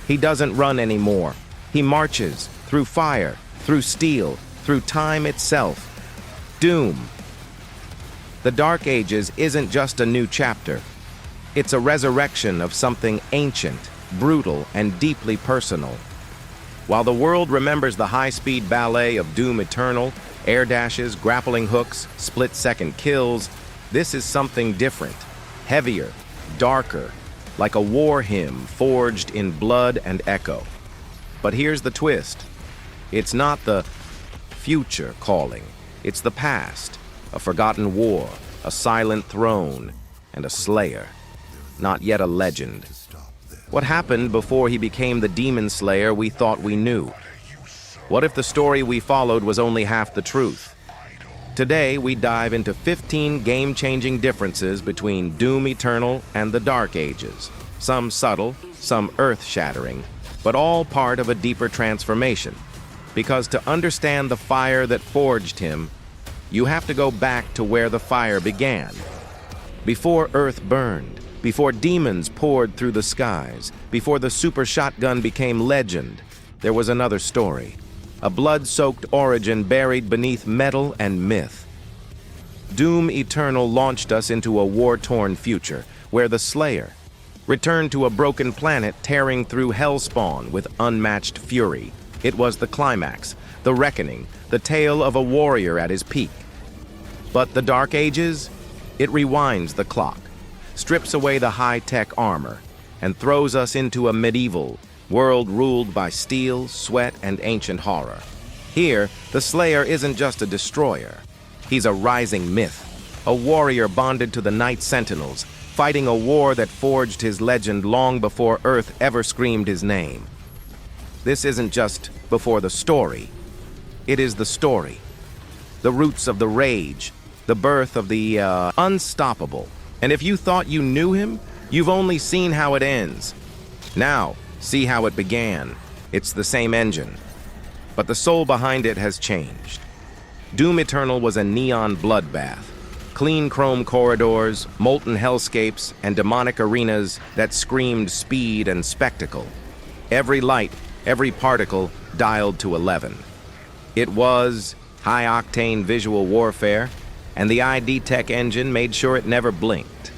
He doesn't run anymore. He marches through fire, through steel, through time itself. Doom. The Dark Ages isn't just a new chapter. It's a resurrection of something ancient, brutal, and deeply personal. While the world remembers the high-speed ballet of Doom Eternal, air dashes, grappling hooks, split-second kills, this is something different, heavier, darker, like a war hymn forged in blood and echo. But here's the twist. It's not the future calling. It's the past, a forgotten war, a silent throne, and a slayer. Not yet a legend. What happened before he became the demon slayer we thought we knew? What if the story we followed was only half the truth? Today, we dive into 15 game-changing differences between Doom Eternal and the Dark Ages. Some subtle, some earth-shattering, but all part of a deeper transformation. Because to understand the fire that forged him, you have to go back to where the fire began. Before Earth burned, before demons poured through the skies, before the super shotgun became legend, there was another story. A blood-soaked origin buried beneath metal and myth. Doom Eternal launched us into a war-torn future, where the Slayer returned to a broken planet tearing through Hellspawn with unmatched fury. It was the climax, the reckoning, the tale of a warrior at his peak. But the Dark Ages? It rewinds the clock, strips away the high-tech armor, and throws us into a medieval world ruled by steel, sweat, and ancient horror. Here, the Slayer isn't just a destroyer. He's a rising myth, a warrior bonded to the Night Sentinels, fighting a war that forged his legend long before Earth ever screamed his name. This isn't just before the story. It is the story. The roots of the rage, the birth of the unstoppable. And if you thought you knew him, you've only seen how it ends. Now, see how it began. It's the same engine, but the soul behind it has changed. Doom Eternal was a neon bloodbath. Clean chrome corridors, molten hellscapes, and demonic arenas that screamed speed and spectacle. Every light, every particle dialed to 11. It was high-octane visual warfare, and the ID Tech engine made sure it never blinked.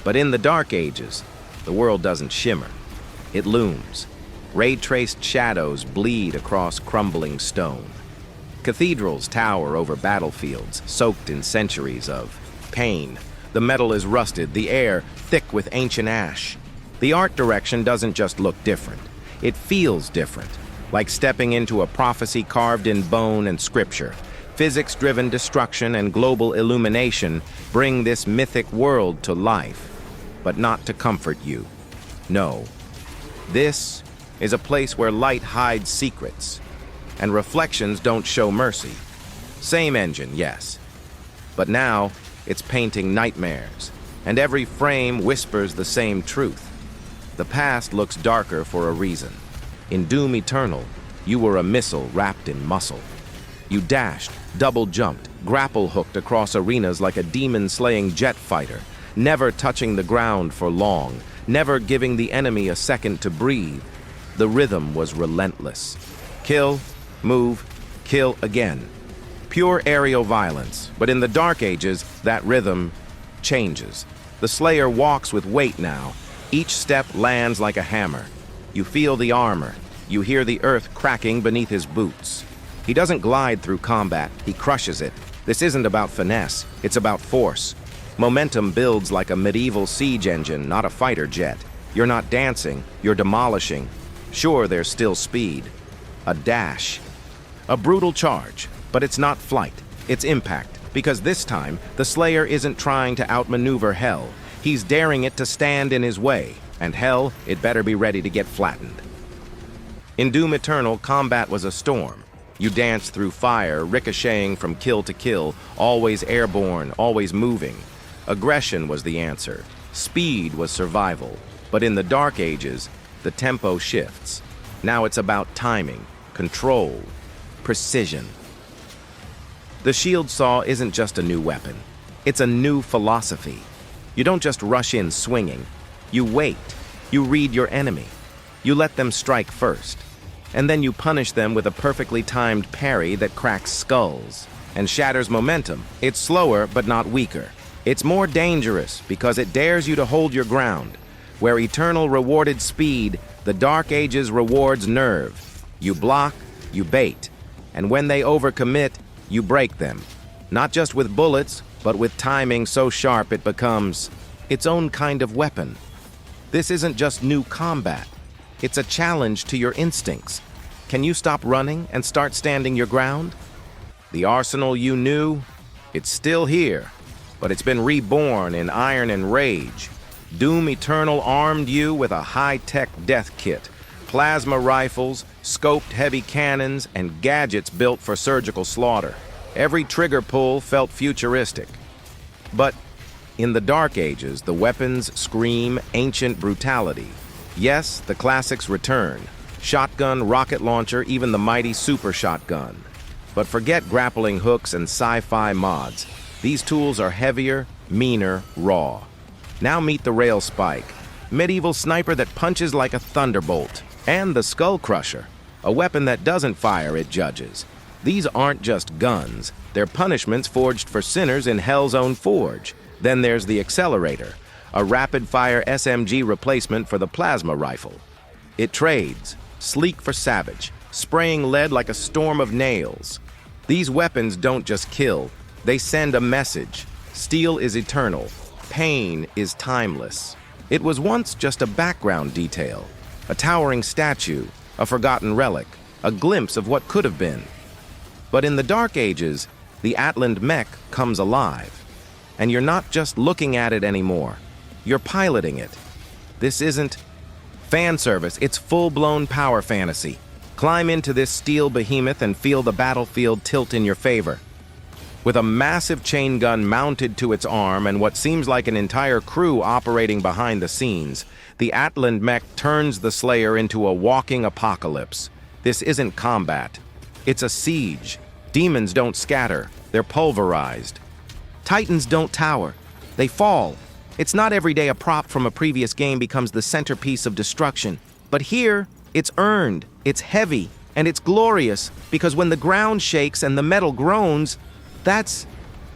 But in the Dark Ages, the world doesn't shimmer. It looms. Ray-traced shadows bleed across crumbling stone. Cathedrals tower over battlefields, soaked in centuries of pain. The metal is rusted, the air thick with ancient ash. The art direction doesn't just look different. It feels different, like stepping into a prophecy carved in bone and scripture. Physics-driven destruction and global illumination bring this mythic world to life, but not to comfort you. No. This is a place where light hides secrets, and reflections don't show mercy. Same engine, yes. But now, it's painting nightmares, and every frame whispers the same truth. The past looks darker for a reason. In Doom Eternal, you were a missile wrapped in muscle. You dashed, double-jumped, grapple-hooked across arenas like a demon-slaying jet fighter, never touching the ground for long, never giving the enemy a second to breathe. The rhythm was relentless. Kill, move, kill again. Pure aerial violence, but in the Dark Ages, that rhythm changes. The Slayer walks with weight now. Each step lands like a hammer. You feel the armor. You hear the earth cracking beneath his boots. He doesn't glide through combat, he crushes it. This isn't about finesse, it's about force. Momentum builds like a medieval siege engine, not a fighter jet. You're not dancing, you're demolishing. Sure, there's still speed. A dash. A brutal charge, but it's not flight, it's impact. Because this time, the Slayer isn't trying to outmaneuver Hell. He's daring it to stand in his way, and Hell, it better be ready to get flattened. In Doom Eternal, combat was a storm. You danced through fire, ricocheting from kill to kill, always airborne, always moving. Aggression was the answer. Speed was survival. But in the Dark Ages, the tempo shifts. Now it's about timing, control, precision. The shield saw isn't just a new weapon. It's a new philosophy. You don't just rush in swinging. You wait. You read your enemy. You let them strike first, and then you punish them with a perfectly timed parry that cracks skulls and shatters momentum. It's slower, but not weaker. It's more dangerous because it dares you to hold your ground. Where Eternal rewarded speed, the Dark Ages rewards nerve. You block, you bait, and when they overcommit, you break them. Not just with bullets, but with timing so sharp it becomes its own kind of weapon. This isn't just new combat. It's a challenge to your instincts. Can you stop running and start standing your ground? The arsenal you knew, it's still here, but it's been reborn in Iron and Rage. Doom Eternal armed you with a high-tech death kit, plasma rifles, scoped heavy cannons, and gadgets built for surgical slaughter. Every trigger pull felt futuristic. But in the Dark Ages, the weapons scream ancient brutality. Yes, the classics return. Shotgun, rocket launcher, even the mighty super shotgun. But forget grappling hooks and sci-fi mods. These tools are heavier, meaner, raw. Now meet the rail spike, medieval sniper that punches like a thunderbolt, and the skull crusher, a weapon that doesn't fire, it judges. These aren't just guns, they're punishments forged for sinners in Hell's own forge. Then there's the accelerator, a rapid-fire SMG replacement for the plasma rifle. It trades, sleek for savage, spraying lead like a storm of nails. These weapons don't just kill, they send a message. Steel is eternal. Pain is timeless. It was once just a background detail, a towering statue, a forgotten relic, a glimpse of what could have been. But in the Dark Ages, the Atlland Mech comes alive. And you're not just looking at it anymore, you're piloting it. This isn't fan service, it's full-blown power fantasy. Climb into this steel behemoth and feel the battlefield tilt in your favor. With a massive chain gun mounted to its arm and what seems like an entire crew operating behind the scenes, the Atlland Mech turns the Slayer into a walking apocalypse. This isn't combat. It's a siege. Demons don't scatter. They're pulverized. Titans don't tower. They fall. It's not every day a prop from a previous game becomes the centerpiece of destruction. But here, it's earned, it's heavy, and it's glorious, because when the ground shakes and the metal groans, that's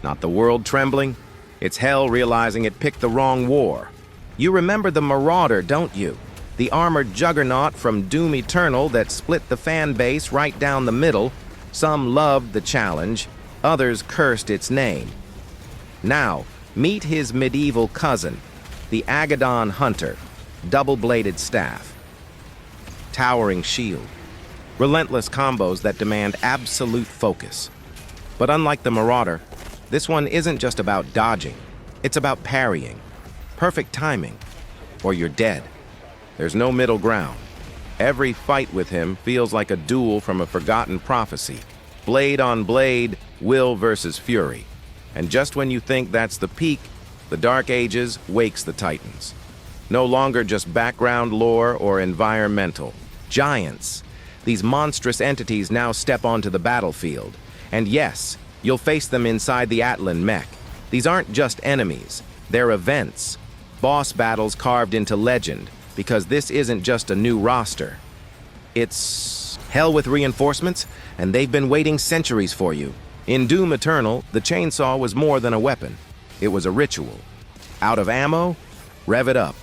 not the world trembling. It's hell realizing it picked the wrong war. You remember the Marauder, don't you? The armored juggernaut from Doom Eternal that split the fan base right down the middle. Some loved the challenge, others cursed its name. Now, meet his medieval cousin, the Agadon Hunter, double-bladed staff, towering shield, relentless combos that demand absolute focus. But unlike the Marauder, this one isn't just about dodging, it's about parrying. Perfect timing, or you're dead. There's no middle ground. Every fight with him feels like a duel from a forgotten prophecy. Blade on blade, will versus fury. And just when you think that's the peak, the Dark Ages wakes the Titans. No longer just background lore or environmental. Giants. These monstrous entities now step onto the battlefield. And yes, you'll face them inside the Atlland Mech. These aren't just enemies, they're events. Boss battles carved into legend, because this isn't just a new roster. It's hell with reinforcements, and they've been waiting centuries for you. In Doom Eternal, the chainsaw was more than a weapon. It was a ritual. Out of ammo? Rev it up.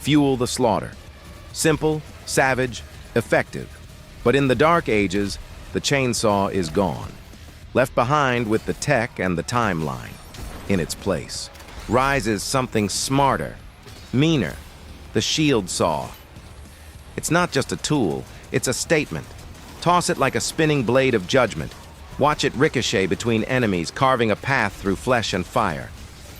Fuel the slaughter. Simple, savage, effective. But in the Dark Ages, the chainsaw is gone. Left behind with the tech and the timeline. In its place rises something smarter, meaner, the shield saw. It's not just a tool, it's a statement. Toss it like a spinning blade of judgment. Watch it ricochet between enemies, carving a path through flesh and fire.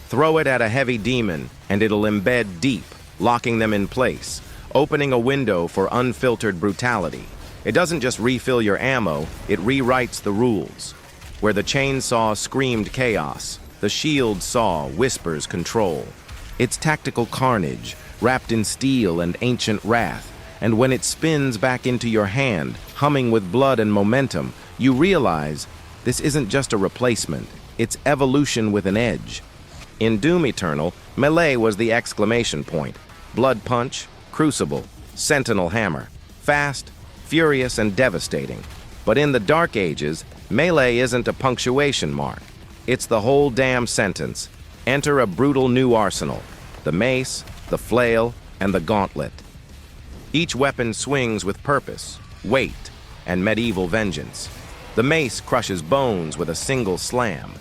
Throw it at a heavy demon, and it'll embed deep, locking them in place, opening a window for unfiltered brutality. It doesn't just refill your ammo, it rewrites the rules. Where the chainsaw screamed chaos, the shield saw whispers control. It's tactical carnage, wrapped in steel and ancient wrath, and when it spins back into your hand, humming with blood and momentum, you realize this isn't just a replacement, it's evolution with an edge. In Doom Eternal, melee was the exclamation point. Blood punch, crucible, Sentinel Hammer. Fast, furious, and devastating. But in the Dark Ages, melee isn't a punctuation mark. It's the whole damn sentence. Enter a brutal new arsenal. The mace, the flail, and the gauntlet. Each weapon swings with purpose, weight, and medieval vengeance. The mace crushes bones with a single slam.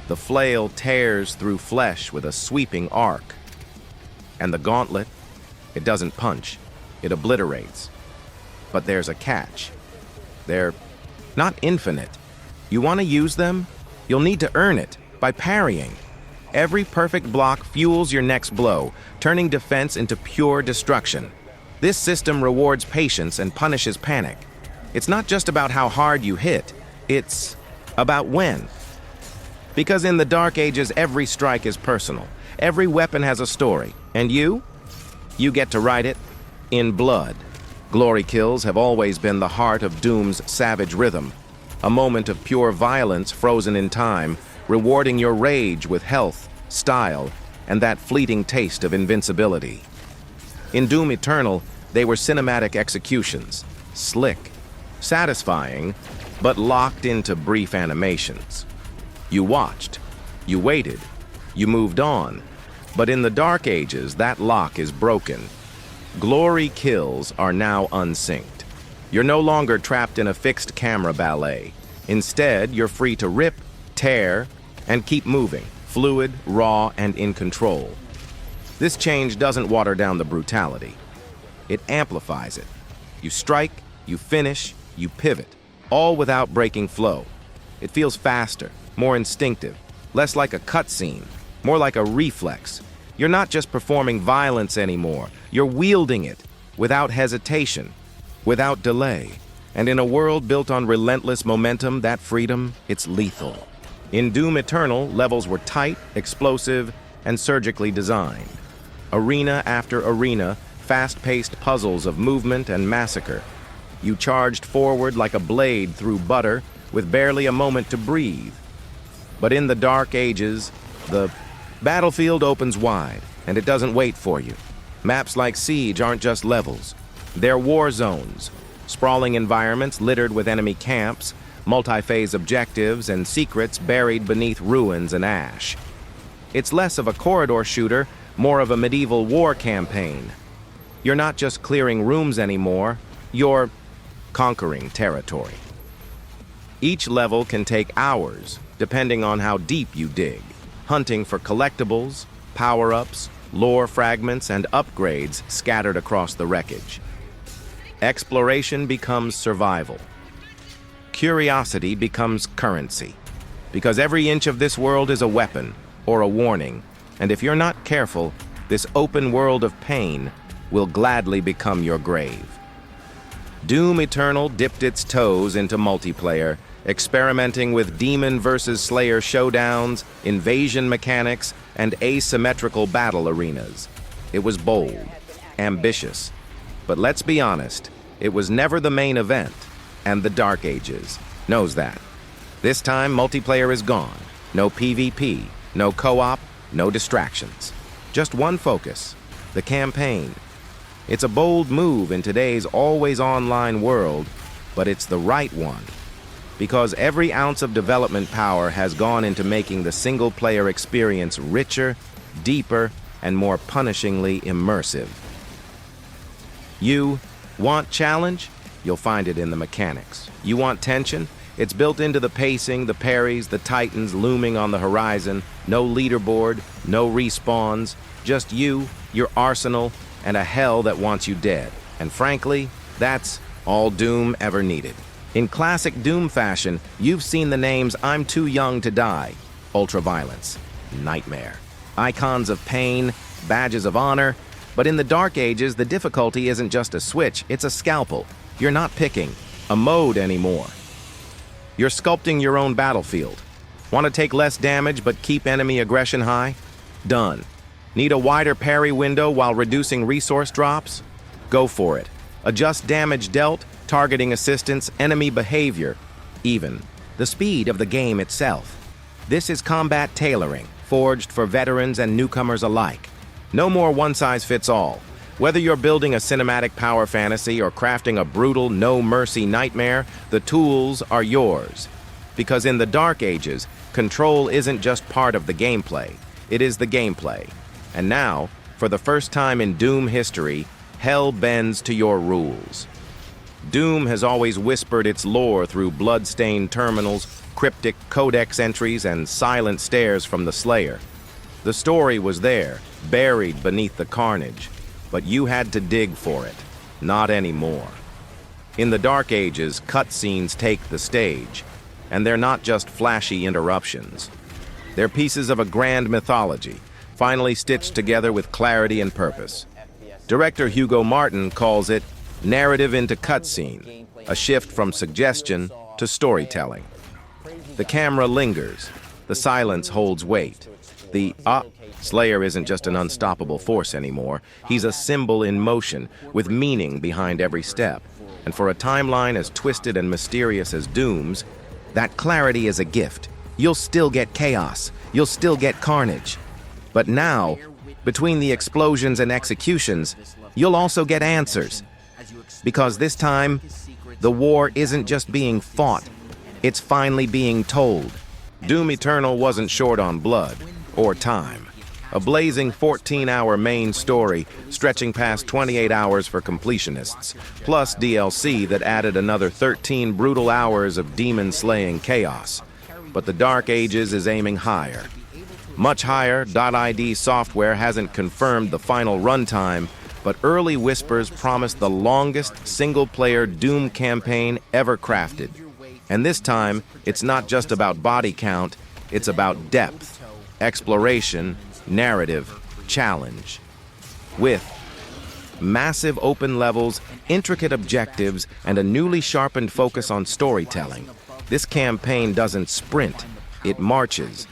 The flail tears through flesh with a sweeping arc. And the gauntlet, it doesn't punch, it obliterates. But there's a catch. They're not infinite. You want to use them? You'll need to earn it by parrying. Every perfect block fuels your next blow, turning defense into pure destruction. This system rewards patience and punishes panic. It's not just about how hard you hit, it's about when. Because in the Dark Ages, every strike is personal. Every weapon has a story. And you? You get to write it in blood. Glory kills have always been the heart of Doom's savage rhythm. A moment of pure violence frozen in time, rewarding your rage with health, style, and that fleeting taste of invincibility. In Doom Eternal, they were cinematic executions, slick, satisfying, but locked into brief animations. You watched, you waited, you moved on, but in the Dark Ages, that lock is broken. Glory kills are now unsynced. You're no longer trapped in a fixed camera ballet. Instead, you're free to rip, tear, and keep moving, fluid, raw, and in control. This change doesn't water down the brutality. It amplifies it. You strike, you finish, you pivot, all without breaking flow. It feels faster, more instinctive, less like a cutscene, more like a reflex. You're not just performing violence anymore. You're wielding it without hesitation, without delay. And in a world built on relentless momentum, that freedom, it's lethal. In Doom Eternal, levels were tight, explosive, and surgically designed. Arena after arena, fast-paced puzzles of movement and massacre. You charged forward like a blade through butter, with barely a moment to breathe. But in the Dark Ages, the battlefield opens wide, and it doesn't wait for you. Maps like Siege aren't just levels. They're war zones, sprawling environments littered with enemy camps, multi-phase objectives, and secrets buried beneath ruins and ash. It's less of a corridor shooter, more of a medieval war campaign. You're not just clearing rooms anymore, you're conquering territory. Each level can take hours, depending on how deep you dig, hunting for collectibles, power-ups, lore fragments, and upgrades scattered across the wreckage. Exploration becomes survival. Curiosity becomes currency. Because every inch of this world is a weapon or a warning, and if you're not careful, this open world of pain will gladly become your grave. Doom Eternal dipped its toes into multiplayer, experimenting with demon versus slayer showdowns, invasion mechanics, and asymmetrical battle arenas. It was bold, ambitious, but let's be honest, it was never the main event, and the Dark Ages knows that. This time, multiplayer is gone. No PvP, no co-op, no distractions. Just one focus, the campaign. It's a bold move in today's always-online world, but it's the right one. Because every ounce of development power has gone into making the single-player experience richer, deeper, and more punishingly immersive. You want challenge? You'll find it in the mechanics. You want tension? It's built into the pacing, the parries, the titans looming on the horizon. No leaderboard, no respawns, just you, your arsenal, and a hell that wants you dead. And frankly, that's all Doom ever needed. In classic Doom fashion, you've seen the names I'm Too Young to Die, Ultraviolence, Nightmare, icons of pain, badges of honor, but in the Dark Ages, the difficulty isn't just a switch, it's a scalpel. You're not picking a mode anymore. You're sculpting your own battlefield. Want to take less damage but keep enemy aggression high? Done. Need a wider parry window while reducing resource drops? Go for it. Adjust damage dealt, targeting assistance, enemy behavior, even the speed of the game itself. This is combat tailoring, forged for veterans and newcomers alike. No more one-size-fits-all. Whether you're building a cinematic power fantasy or crafting a brutal, no-mercy nightmare, the tools are yours. Because in the Dark Ages, control isn't just part of the gameplay, it is the gameplay. And now, for the first time in Doom history, hell bends to your rules. Doom has always whispered its lore through blood-stained terminals, cryptic codex entries, and silent stares from the Slayer. The story was there, buried beneath the carnage, but you had to dig for it. Not anymore. In the Dark Ages, cutscenes take the stage, and they're not just flashy interruptions. They're pieces of a grand mythology, finally stitched together with clarity and purpose. Director Hugo Martin calls it narrative into cutscene, a shift from suggestion to storytelling. The camera lingers, the silence holds weight. The Slayer isn't just an unstoppable force anymore. He's a symbol in motion, with meaning behind every step. And for a timeline as twisted and mysterious as Doom's, that clarity is a gift. You'll still get chaos. You'll still get carnage. But now, between the explosions and executions, you'll also get answers. Because this time, the war isn't just being fought, it's finally being told. Doom Eternal wasn't short on blood or time. A blazing 14-hour main story stretching past 28 hours for completionists, plus DLC that added another 13 brutal hours of demon-slaying chaos. But the Dark Ages is aiming higher. Much higher. .id Software hasn't confirmed the final runtime, but early whispers promise the longest single-player Doom campaign ever crafted. And this time, it's not just about body count, it's about depth, exploration, narrative, challenge. With massive open levels, intricate objectives, and a newly sharpened focus on storytelling, this campaign doesn't sprint, it marches.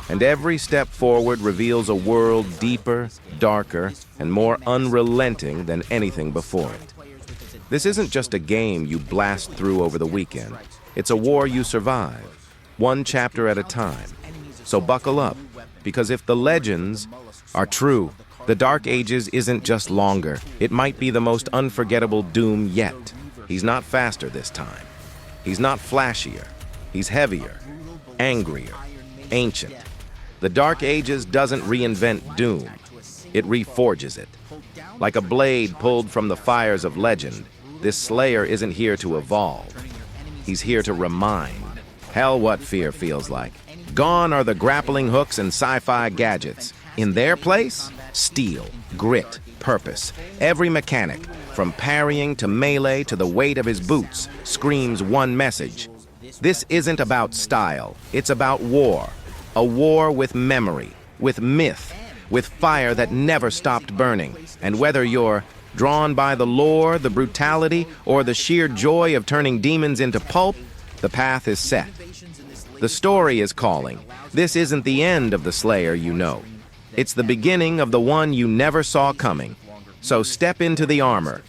And every step forward reveals a world deeper, darker, and more unrelenting than anything before it. This isn't just a game you blast through over the weekend. It's a war you survive, one chapter at a time. So buckle up, because if the legends are true, the Dark Ages isn't just longer. It might be the most unforgettable Doom yet. He's not faster this time. He's not flashier. He's heavier, angrier, ancient. The Dark Ages doesn't reinvent Doom. It reforges it. Like a blade pulled from the fires of legend, this Slayer isn't here to evolve. He's here to remind. Hell, what fear feels like. Gone are the grappling hooks and sci-fi gadgets. In their place, steel, grit, purpose. Every mechanic, from parrying to melee to the weight of his boots, screams one message. This isn't about style, it's about war. A war with memory, with myth, with fire that never stopped burning. And whether you're drawn by the lore, the brutality, or the sheer joy of turning demons into pulp, the path is set. The story is calling. This isn't the end of the Slayer you know. It's the beginning of the one you never saw coming. So step into the armor,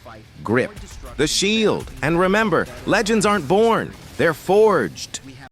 grip the shield, and remember, legends aren't born, they're forged.